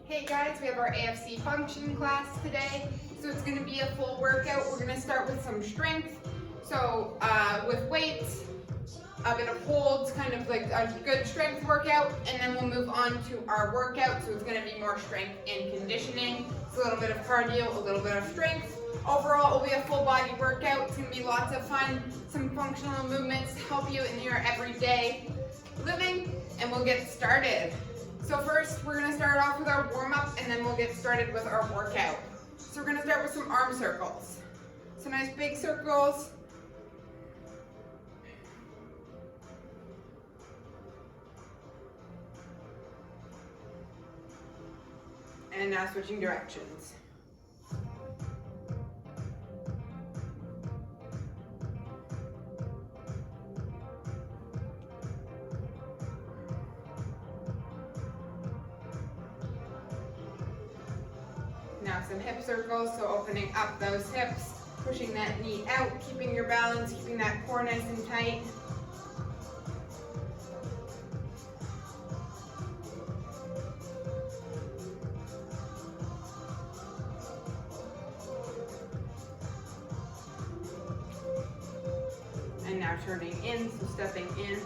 Hey guys, we have our AFC Function class today. So it's going to be a full workout. We're going to start with some strength. So with weights, a bit of holds, kind of like a good strength workout, and then we'll move on to our workout. So it's going to be more strength and conditioning. It's a little bit of cardio, a little bit of strength. Overall, it'll be a full body workout. It's going to be lots of fun, some functional movements to help you in your everyday living, and we'll get started. So first, we're going to start off with our warm-up, and then we'll get started with our workout. So we're going to start with some arm circles. So nice big circles. And now switching directions. Now some hip circles, so opening up those hips, pushing that knee out, keeping your balance, keeping that core nice and tight. And now turning in, so stepping in.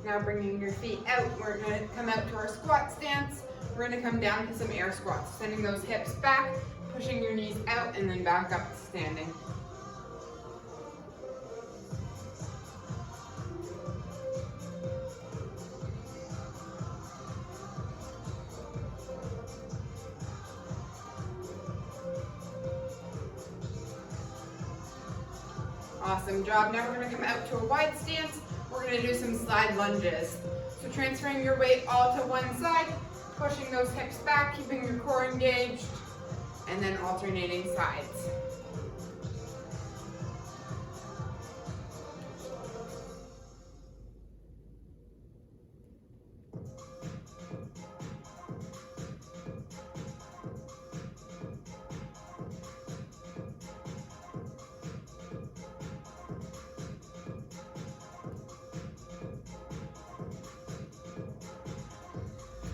Now bringing your feet out, we're going to come out to our squat stance. We're going to come down to some air squats, sending those hips back, pushing your knees out, and then back up to standing. Awesome job. Now we're going to come out to a wide stance. We're going to do some slide lunges. So transferring your weight all to one side, pushing those hips back, keeping your core engaged, and then alternating sides.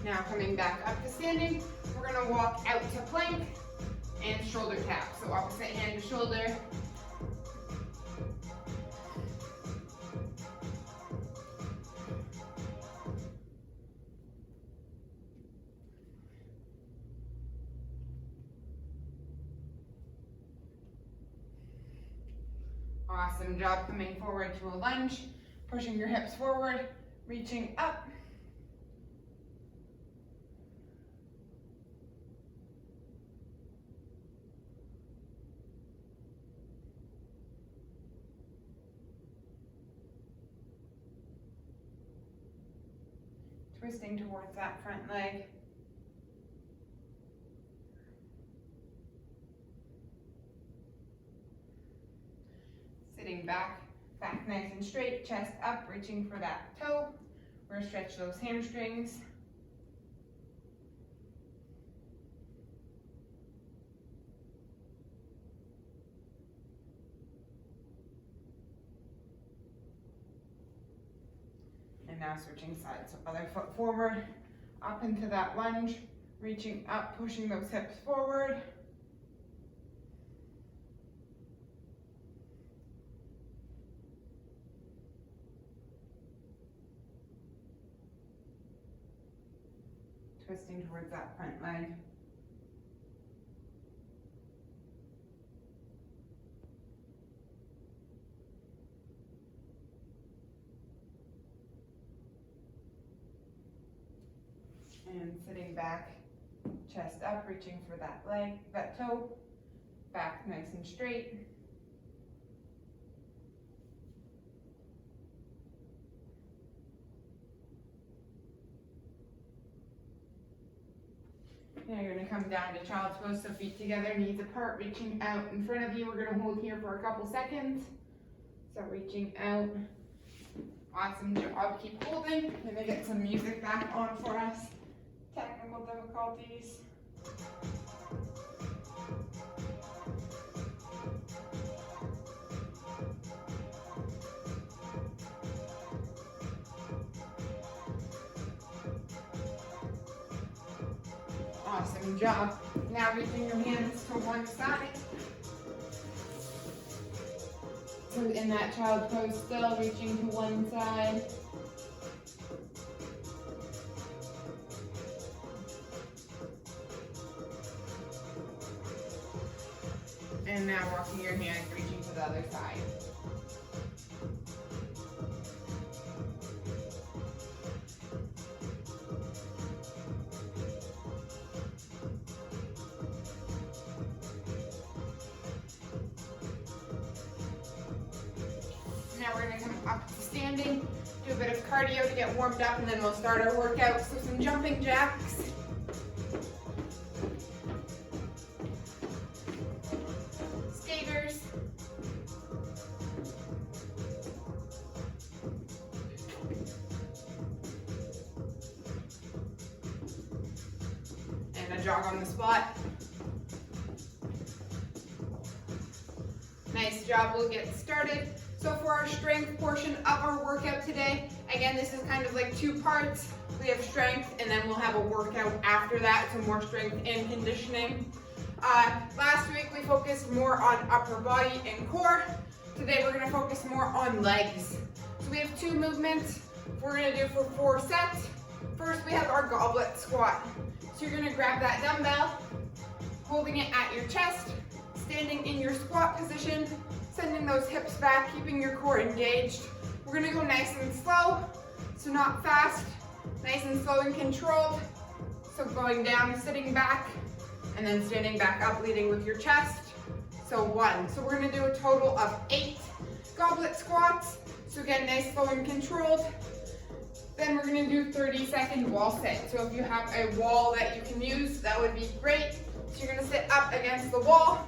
Now coming back up to standing, we're going to walk out to plank and shoulder tap. So opposite hand to shoulder. Awesome job coming forward to a lunge, pushing your hips forward, reaching up. Twisting towards that front leg. Sitting back nice and straight, chest up, reaching for that toe. We're gonna stretch those hamstrings. And now switching sides, so other foot forward, up into that lunge, reaching up, pushing those hips forward. Twisting towards that front leg. And sitting back, chest up, reaching for that leg, that toe, back nice and straight. Now you're going to come down to child's pose, so feet together, knees apart, reaching out in front of you. We're going to hold here for a couple seconds. So reaching out. Awesome job. Keep holding. Let me get some music back on for us. Technical difficulties. Awesome job. Now reaching your hands to one side. So in that child pose still, reaching to one side. And now walking your hands, reaching to the other side. Now we're going to come up to standing, do a bit of cardio to get warmed up, and then we'll start our workout. So some jumping jacks. Skaters. And a jog on the spot. Nice job, we'll get started. So for our strength portion of our workout today, again, this is kind of like two parts. We have strength and then we'll have a workout after that, so more strength and conditioning. Last week we focused more on upper body and core. Today we're gonna focus more on legs. So we have two movements we're gonna do for 4 sets. First we have our goblet squat. So you're gonna grab that dumbbell, holding it at your chest, standing in your squat position, sending those hips back, keeping your core engaged. We're gonna go nice and slow, so not fast, nice and slow and controlled. So going down, sitting back, and then standing back up, leading with your chest. So 1. So we're gonna do a total of 8 goblet squats. So again, nice, slow, and controlled. Then we're gonna do 30-second wall sit. So if you have a wall that you can use, that would be great. So you're gonna sit up against the wall.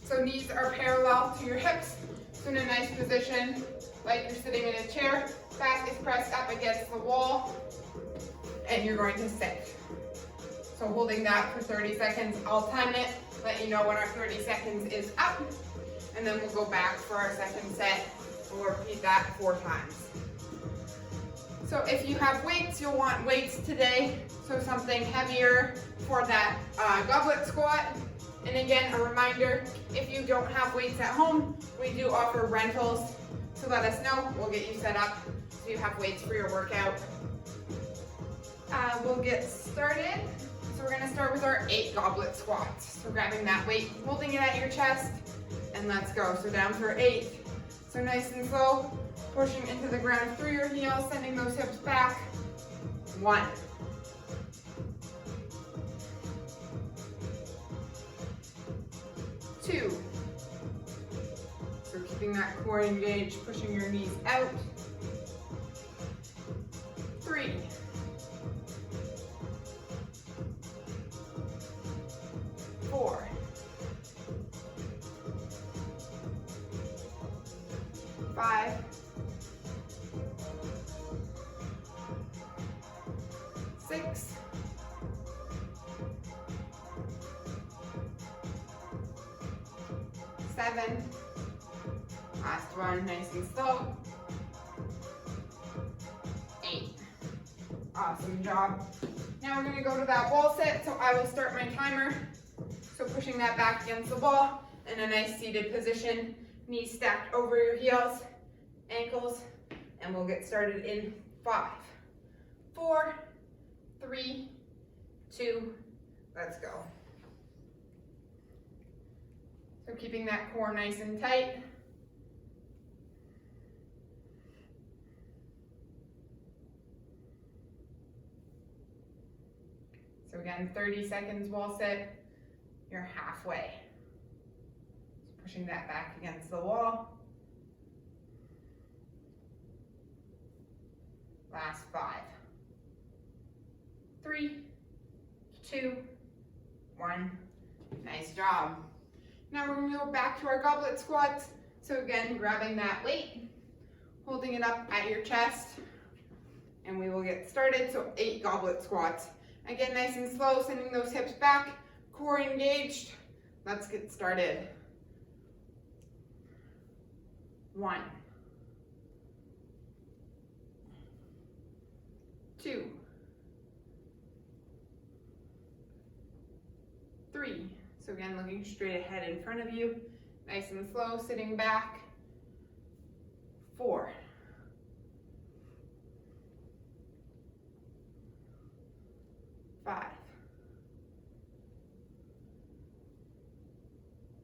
So knees are parallel to your hips. So in a nice position, like you're sitting in a chair. Back is pressed up against the wall. And you're going to sit. So holding that for 30 seconds, I'll time it, let you know when our 30 seconds is up. And then we'll go back for our second set. We'll repeat that 4 times. So if you have weights, you'll want weights today. So something heavier for that goblet squat. And again, a reminder, if you don't have weights at home, we do offer rentals. So let us know, we'll get you set up so you have weights for your workout. We'll get started. So we're gonna start with our 8 goblet squats. So grabbing that weight, holding it at your chest, and let's go. So down for 8. So nice and slow, pushing into the ground through your heels, sending those hips back. 1. 2. So keeping that core engaged, pushing your knees out. 3. 4. 5. 6. 7. Last one, nice and slow. 8. Awesome job. Now we're gonna go to that wall sit, so I will start my timer. So pushing that back against the wall in a nice seated position, knees stacked over your heels, ankles, and we'll get started in 5, 4, 3, 2, let's go. So keeping that core nice and tight. So again, 30 seconds wall sit, you're halfway. So pushing that back against the wall. Last 5, 3, 2, 1. Nice job. Now we're gonna go back to our goblet squats. So again, grabbing that weight, holding it up at your chest, and we will get started. So 8 goblet squats. Again, nice and slow, sending those hips back, core engaged. Let's get started. 1, 2, 3. So again, looking straight ahead in front of you, nice and slow, sitting back. 4. 5.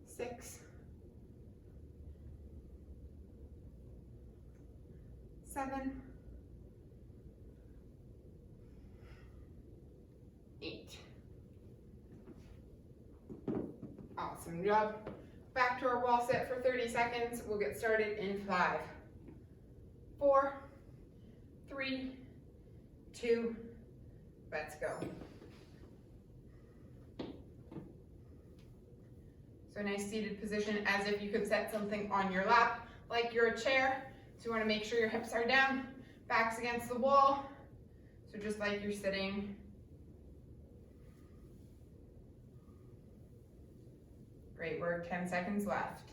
6. 7. 8. Awesome job. Back to our wall sit for 30 seconds. We'll get started in 5, 4, 3, 2, let's go. So a nice seated position as if you could set something on your lap, like you're a chair. So you want to make sure your hips are down, back's against the wall. So just like you're sitting. Great work, 10 seconds left.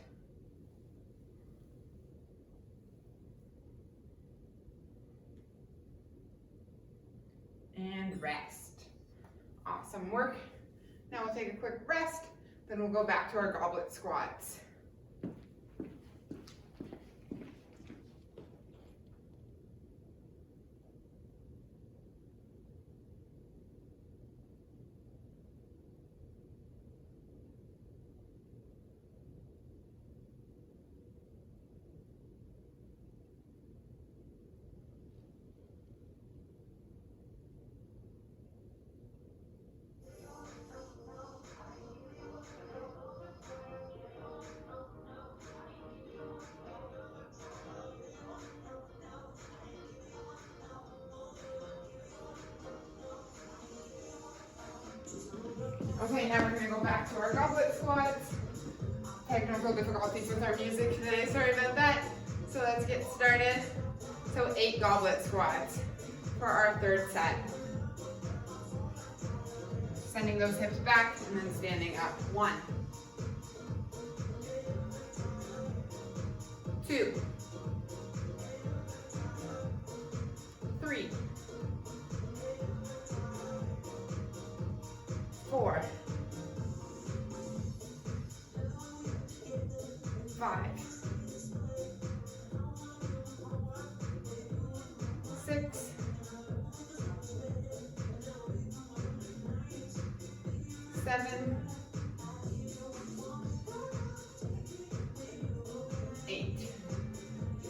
And rest. Awesome work. Now we'll take a quick rest, then we'll go back to our goblet squats. Okay, now we're going to go back to our goblet squats. Technical difficulties with our music today, sorry about that. So let's get started. So 8 goblet squats for our 3rd set. Sending those hips back and then standing up. 1, 2, 3, 4, 5, 6, 7, 8.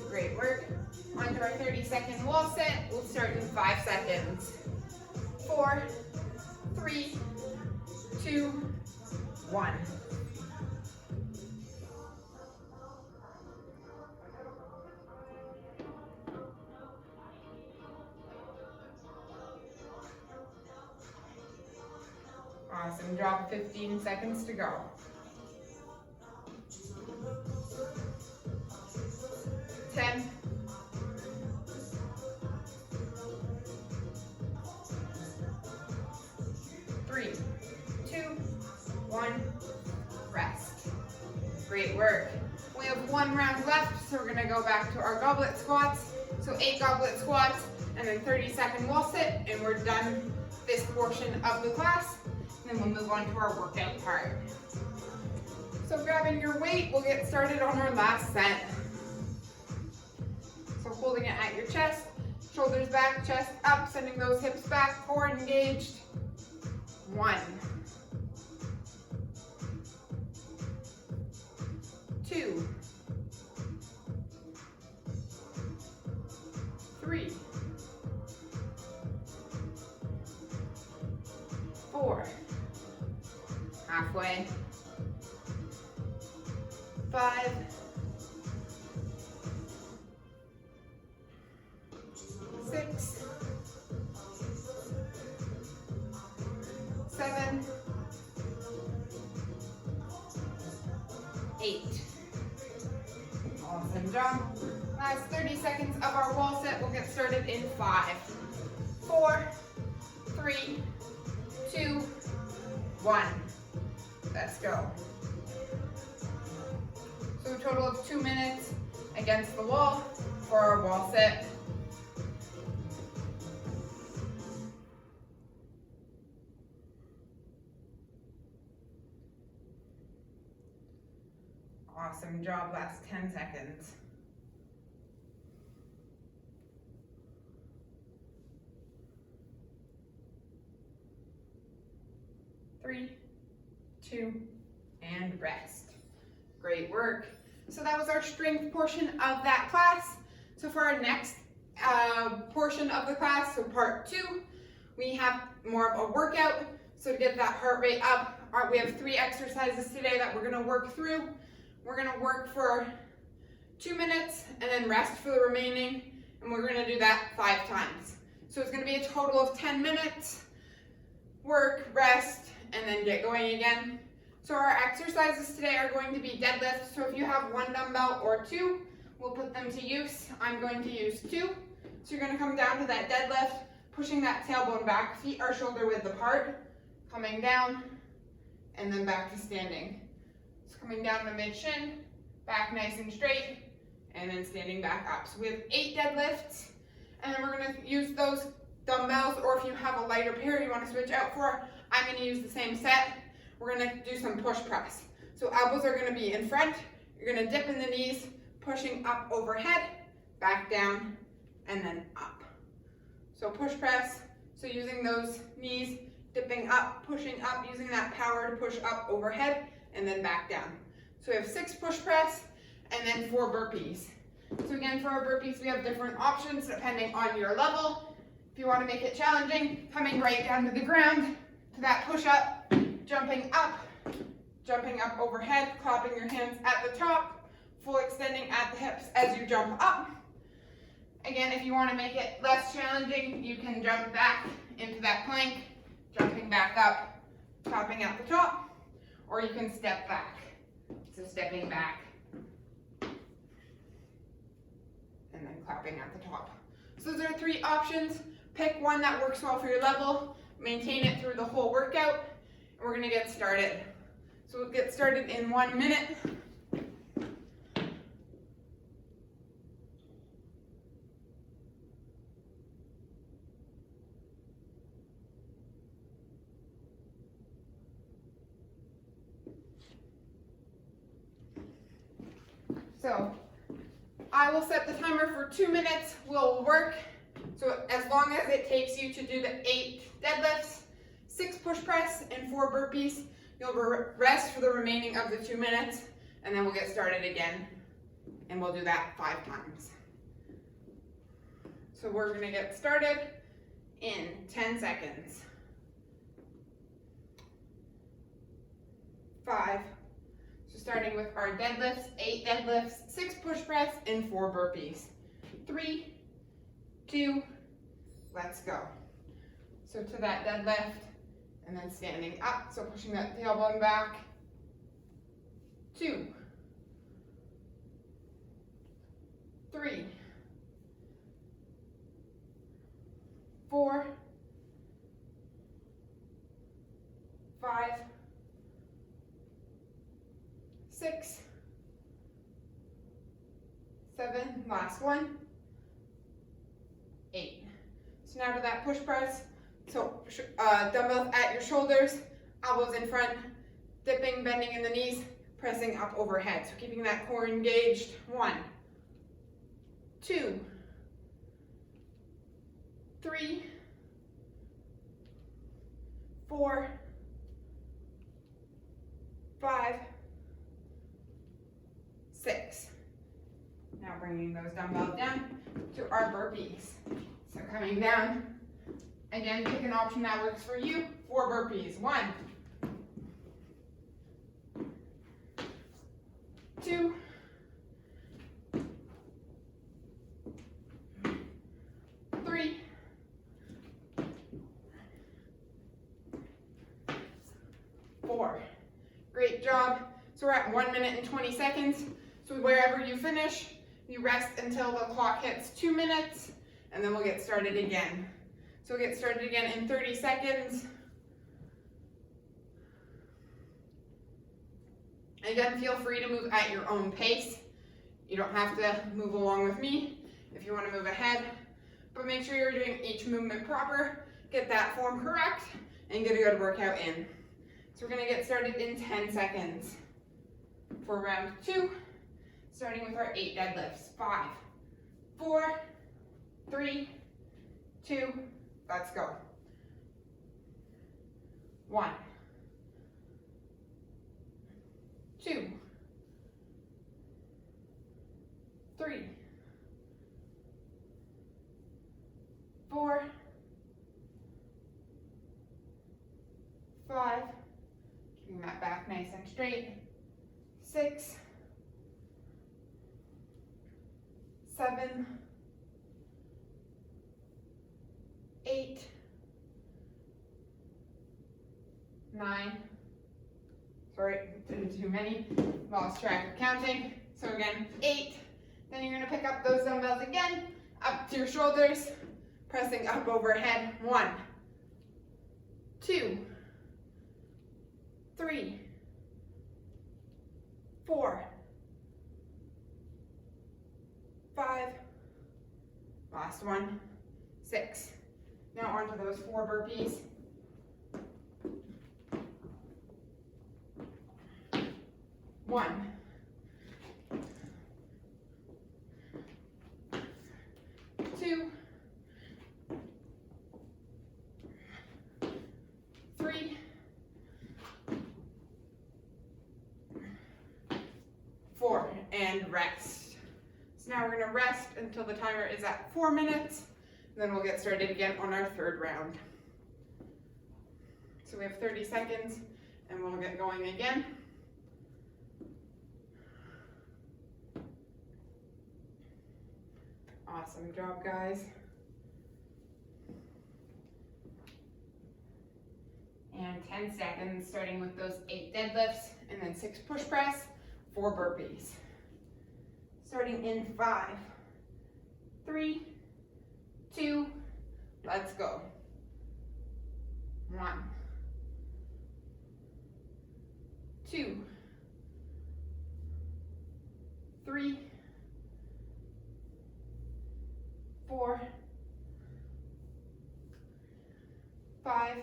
Great work. On to our 30-second wall sit. We'll start in 5 seconds. 4, 3, 2, 1. Awesome, drop 15 seconds to go. 10, 3, 2, 1, rest. Great work. We have 1 round left, so we're gonna go back to our goblet squats. So 8 goblet squats, and then 30-second wall sit, and we're done this portion of the class. And then we'll move on to our workout part. So grabbing your weight, we'll get started on our last set. So holding it at your chest, shoulders back, chest up, sending those hips back, core engaged. 1, 2, 3, 4, halfway, 5, 6, 7, 8. Awesome job. Last 30 seconds of our wall set. We'll get started in 5, 4, 3, 2, 1. Let's go. So a total of 2 minutes against the wall for our wall set. Awesome job, last 10 seconds. 3, 2, and rest. Great work. So that was our strength portion of that class. So for our next portion of the class, so part 2, we have more of a workout. So to get that heart rate up, we have 3 exercises today that we're gonna work through. We're gonna work for 2 minutes and then rest for the remaining, and we're gonna do that 5 times. So it's gonna be a total of 10 minutes, work, rest, and then get going again. So our exercises today are going to be deadlifts. So if you have 1 dumbbell or 2, we'll put them to use. I'm going to use 2. So you're gonna come down to that deadlift, pushing that tailbone back, feet are shoulder width apart, coming down, and then back to standing. So coming down to mid shin, back nice and straight, and then standing back up. So we have 8 deadlifts, and then we're gonna use those dumbbells, or if you have a lighter pair you wanna switch out for, I'm gonna use the same set. We're gonna do some push press. So elbows are gonna be in front, you're gonna dip in the knees, pushing up overhead, back down, and then up. So push press, so using those knees, dipping up, pushing up, using that power to push up overhead, and then back down. So we have 6 push press, and then 4 burpees. So again, for our burpees, we have different options depending on your level. If you wanna make it challenging, coming right down to the ground, to that push up, jumping up overhead, clapping your hands at the top, full extending at the hips as you jump up. Again, if you want to make it less challenging, you can jump back into that plank, jumping back up, clapping at the top, or you can step back. So stepping back, and then clapping at the top. So those are 3 options. Pick one that works well for your level, maintain it through the whole workout, and we're gonna get started. So we'll get started in 1 minute. So I will set the timer for 2 minutes. We'll work. So as long as it takes you to do the 8 deadlifts, 6 push press, and 4 burpees, you'll rest for the remaining of the 2 minutes, and then we'll get started again, and we'll do that 5 times. So we're gonna get started in 10 seconds. 5. So starting with our deadlifts, 8 deadlifts, 6 push press, and 4 burpees. 3, 2, let's go. So to that deadlift, and then standing up, so pushing that tailbone back. 2, 3, 4, 5, 6, 7, last one, 8. So now to that push press. So dumbbells at your shoulders, elbows in front, dipping, bending in the knees, pressing up overhead. So keeping that core engaged. 1, 2, 3, 4, 5, 6. Now bringing those dumbbells down to our burpees. So coming down. Again, pick an option that works for you. 4 burpees. 1, 2, 3, 4. Great job. So we're at 1 minute and 20 seconds. So wherever you finish, you rest until the clock hits 2 minutes, and then we'll get started again. So we'll get started again in 30 seconds. Again, feel free to move at your own pace. You don't have to move along with me if you want to move ahead, but make sure you're doing each movement proper, get that form correct, and get a good workout in. So we're gonna get started in 10 seconds. for round 2, starting with our 8 deadlifts. 5, 4, 3, 2, let's go. 1, 2, 3, 4, 5, keeping that back nice and straight. 6, 7, 8, 9, sorry, didn't do too many, lost track of counting. So again, 8, then you're gonna pick up those dumbbells again, up to your shoulders, pressing up overhead. 1, 2, 3, 4, 5, last one, 6. Now onto those 4 burpees. 1, 2, 3, 4, and rest. So now we're going to rest until the timer is at 4 minutes, then we'll get started again on our 3rd round. So we have 30 seconds and we'll get going again. Awesome job, guys. And 10 seconds, starting with those 8 deadlifts and then 6 push press, 4 burpees. Starting in 5, 3, 2, let's go. 1, 2, 3, 4, 5,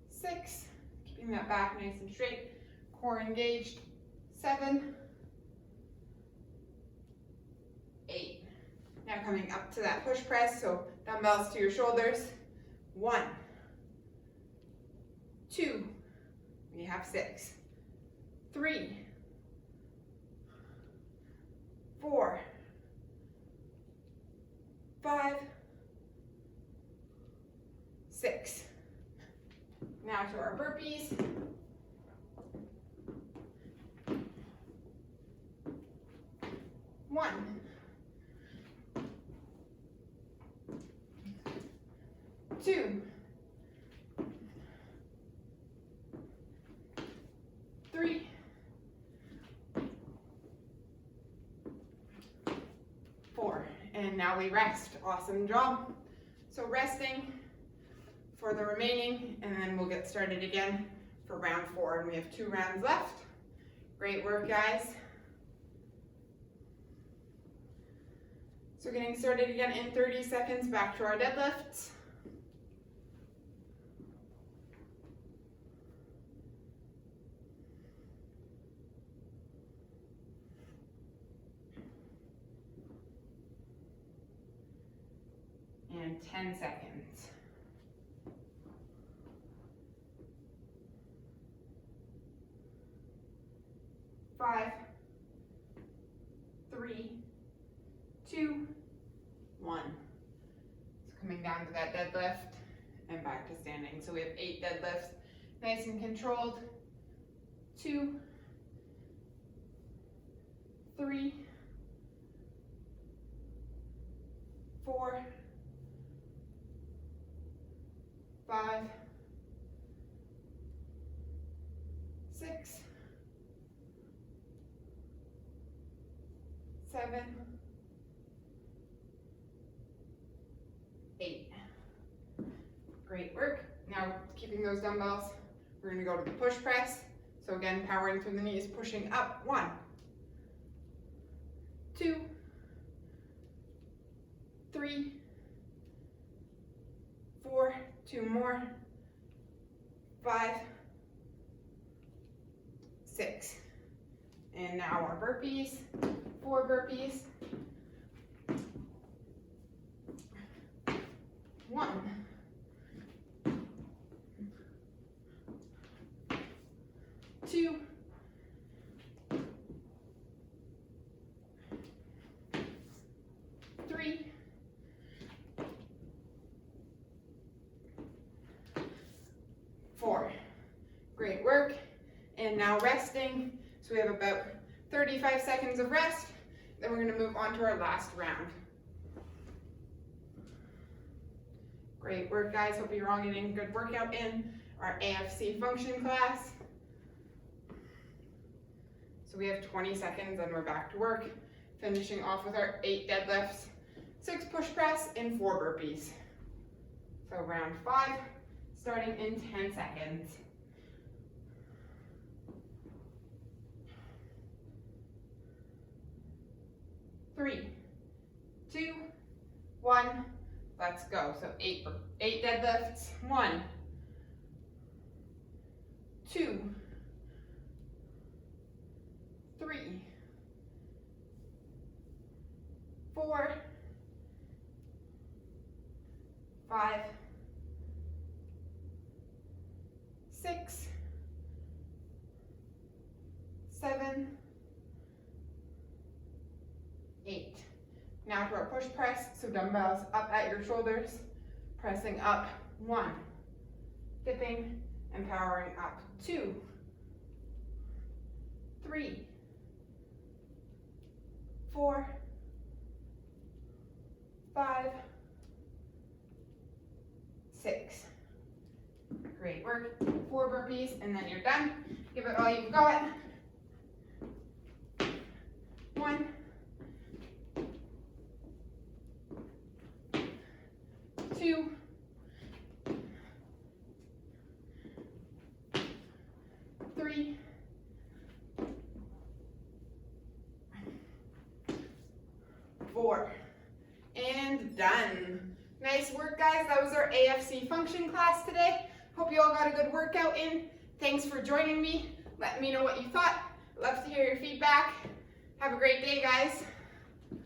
6, keeping that back nice and straight, core engaged. 7, 8. Now coming up to that push press, so dumbbells to your shoulders. 1, 2, we have 6, 3, 4, 5, 6. Now to our burpees. 1, 2, 3, 4, and now we rest. Awesome job. So resting for the remaining, and then we'll get started again for round 4, and we have 2 rounds left. Great work, guys. So getting started again in 30 seconds, back to our deadlifts. And 10 seconds. 5, 3, 2, 1. So coming down to that deadlift and back to standing. So we have 8 deadlifts, nice and controlled. 2, 3, 4, 5, 6, 7, 8. Great work. Now keeping those dumbbells, we're going to go to the push press. So again, powering through the knees, pushing up. 1, 2, 3, 4, 2 more, 5, 6. And now our burpees, 4 burpees. 1. 2. 3. 4. Great work. And now resting. So we have about 35 seconds of rest. Then we're going to move on to our last round. Great work, guys. Hope you're all getting a good workout in our AFC Function class. So we have 20 seconds and we're back to work, finishing off with our 8 deadlifts, 6 push press, and 4 burpees. So round 5, starting in 10 seconds. 3, 2, 1, let's go. So 8 deadlifts. 1, 2, 3, 4, 5, 6, 7, 8. Now to our push press, so dumbbells up at your shoulders, pressing up. 1, dipping and powering up. 2, 3, 4, 5, 6. Great work. 4 burpees and then you're done. Give it all you've got. 1, 2, 3, 4, and done. Nice work, guys. That was our AFC Function class today. Hope you all got a good workout in. Thanks for joining me. Let me know what you thought. Love to hear your feedback. Have a great day, guys.